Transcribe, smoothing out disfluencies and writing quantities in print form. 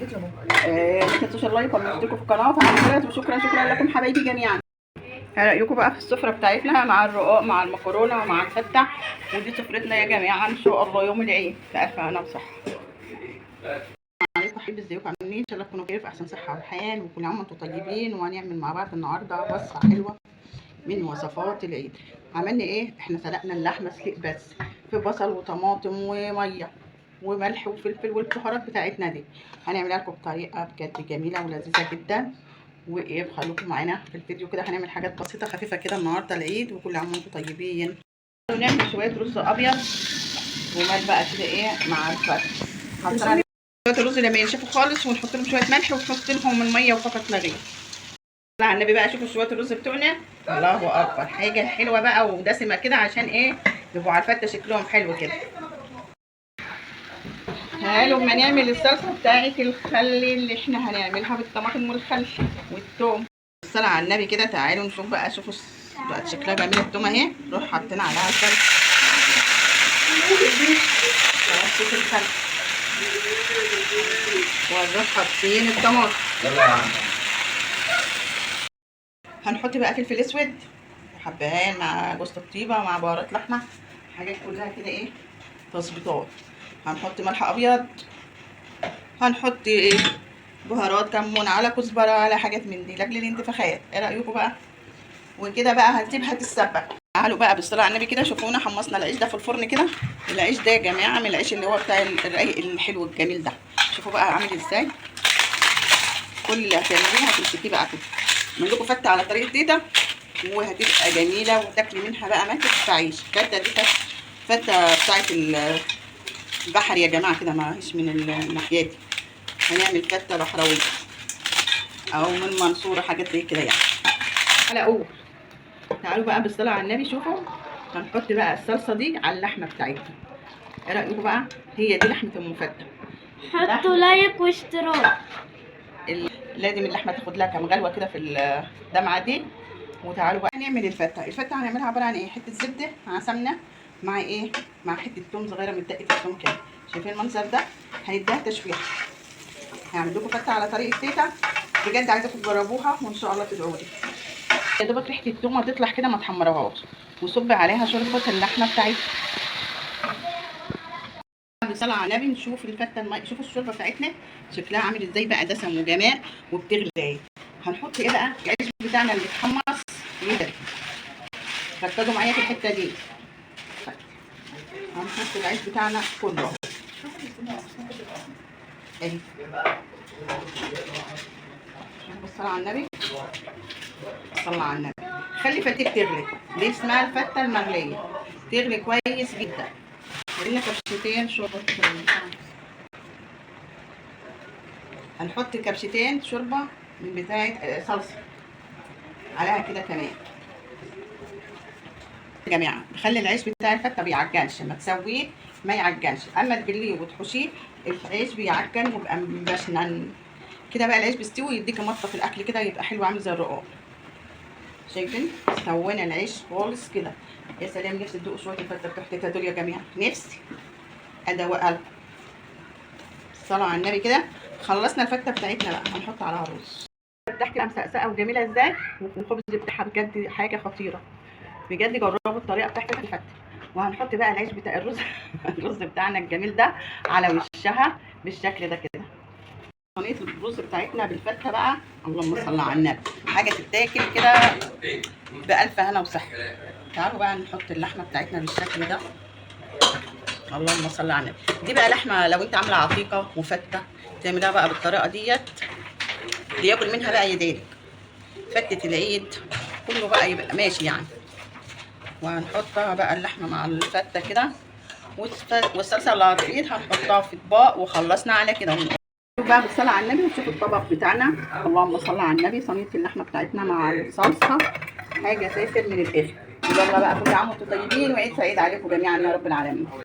لا تنسوش اللايك واشتركوا في القناه وفعلوا الجرس، وشكرا لكم حبايبي جميعا. ايه رايكم بقى في السفره بتاعتنا مع الرقاق مع المكرونه ومع الفته؟ ودي سفرتنا يا جماعه ان شاء الله يوم العيد بألف هنا وصحه. عليكم حبايبي، ازيكم عاملين ايه؟ ان شاء الله تكونوا بخير في احسن صحه وحال، وكل عام وانتم طيبين. وهنعمل مع بعض النهارده وصفه حلوه من وصفات العيد. عملنا ايه؟ احنا سلقنا اللحمه سلق بس في بصل وطماطم وميه وملح وفلفل والبهارات بتاعتنا دي. هنعملها لكم بطريقه بجد جميله ولذيذه جدا. وايه، خليكم معانا في الفيديو كده. هنعمل حاجات بسيطه خفيفه كده النهارده العيد، وكل عام وانتم طيبين. ونعمل شويه رز ابيض ومال بقى كده ايه مع الفته. حاطين عليه شويه الرز لما ينشفوا خالص، ونحط لهم شويه ملح ونحط لهم الميه وفقط لا غير. على النبي بقى، شوفوا شويه الرز بتوعنا، الله اكبر، حاجه حلوه بقى ودسمه كده، عشان ايه؟ يبقوا على الفته شكلهم حلو كده. تعالوا اما نعمل الصلصه بتاعت الخل اللي احنا هنعملها بالطماطم والخل والثوم. الصلاه على النبي كده. تعالوا نشوف بقى، شوفوا بقت شكلها جميل. الثوم اهي، نروح حاطين عليها الخل. خلاص الخل، ونروح حاطين الطماطم. هنحط بقى فلفل اسود وحبهان مع جوز الطيبه مع بهارات لحمه، حاجات كلها كده ايه تظبيطات. هنحط ملح ابيض، هنحط ايه بهارات كمون على كزبره على حاجات من دي لاجل الانتفاخات. ايه رايكم بقى؟ وكده بقى هنسيبها تتسبك. تعالوا بقى بالصلاه على النبي كده. شوفونا حمصنا العيش ده في الفرن كده. العيش ده يا جماعه من العيش اللي هو بتاع الرقيق الحلو الجميل ده. شوفوا بقى عامل ازاي. كل اللي هتعملوه هتمسكيه بقى كده. من لكم فته على طريقه تيتا، وهتبقى جميله وتاكلي منها بقى ما تدفعيش. فته دي فته بتاعت البحر يا جماعه كده، ما هيش من الناحيه دي. هنعمل فته بحراويه او من منصوره، حاجات زي كده يعني. على اول تعالوا بقى بالصلاه على النبي. شوفوا هنحط بقى الصلصه دي على اللحمه بتاعتنا. ايه رايكم بقى؟ هي دي لحمه ام فته. حطوا لايك واشتراك. لازم اللحمه تاخد لها كام غلوه كده في الدمعه دي. وتعالوا بقى نعمل الفته. الفته هنعملها عباره عن ايه؟ حته زبده مع سمنه مع ايه، مع حته توم صغيره متدقه التوم كده. شايفين المنظر ده؟ هنديها تشويحه. هعمل لكم فته على طريقه تيتا، بجد عايزاكم تجربوها وان شاء الله تدعوا لي. يا دوبك ريحه التومه تطلع كده، ما تحمروهاش، وصب عليها شوربه اللحمه بتاعتها. بالصلاه على النبي نشوف الفته شوفوا الشوربه بتاعتنا شكلها عامل ازاي بقى، دسم وجمال وبتغلي. هنحط ايه بقى؟ العيش بتاعنا اللي اتحمص يدري. ركزوا معايا في الحته دي. هنحط العيش بتاعنا كله اهي. بالصلاه على النبي، صلى على النبي. خلي فتيك تغلي. دي اسمها الفته المغليه، تغلي كويس جدا. ولنا كبشتين شوربه. هنحط كبشتين شوربه من بتاعه صلصه عليها كده كمان. يا جماعه بخلي العيش بتاع الفته بيعجنش، ما تسويه ما يعجنش. اما تبليه وتحشيه العيش بيعجن ويبقى مبشنن كده. بقى العيش بيستوي يديك مطه في الاكل كده، يبقى حلو عامل زي الرقاق. شايفين؟ سوينا العيش خالص كده. يا سلام، نفسي تدوقوا شويه الفته بتاعتها دول يا جماعه، نفسي ادوقها لكم. الصلاه على النبي كده. خلصنا الفته بتاعتنا بقى، هنحط عليها رز. بتاعتي بقى مسقسقه وجميله ازاي، والخبز بتاعها بجد حاجه خطيره. بجد جربوا الطريقه بتاعتي في الفته. وهنحط بقى العيش بتاع الرز الرز بتاعنا الجميل ده على وشها بالشكل ده كده. صينيه الرز بتاعتنا بالفته بقى، اللهم صل على النبي، حاجه تتاكل كده بألف هنا وصحه. تعالوا بقى نحط اللحمه بتاعتنا بالشكل ده، اللهم صل على النبي. دي بقى لحمه لو انت عامله عقيقه وفته تعملها بقى بالطريقه ديت، ياكل منها بقى يديك. فته العيد كله بقى يبقى ماشي يعني. وهنحطها بقى اللحمه مع الفته كده، والصلصه اللي هتفيض هنحطها في اطباق. وخلصنا على كده. بقى بالصلاه على النبي ونشوف الطبق بتاعنا، اللهم صل على النبي. صينيه اللحمه بتاعتنا مع الصلصه حاجه سافر من الاخر. يلا بقى كل عام وانتم طيبين، وعيد سعيد عليكم جميعا يا رب العالمين.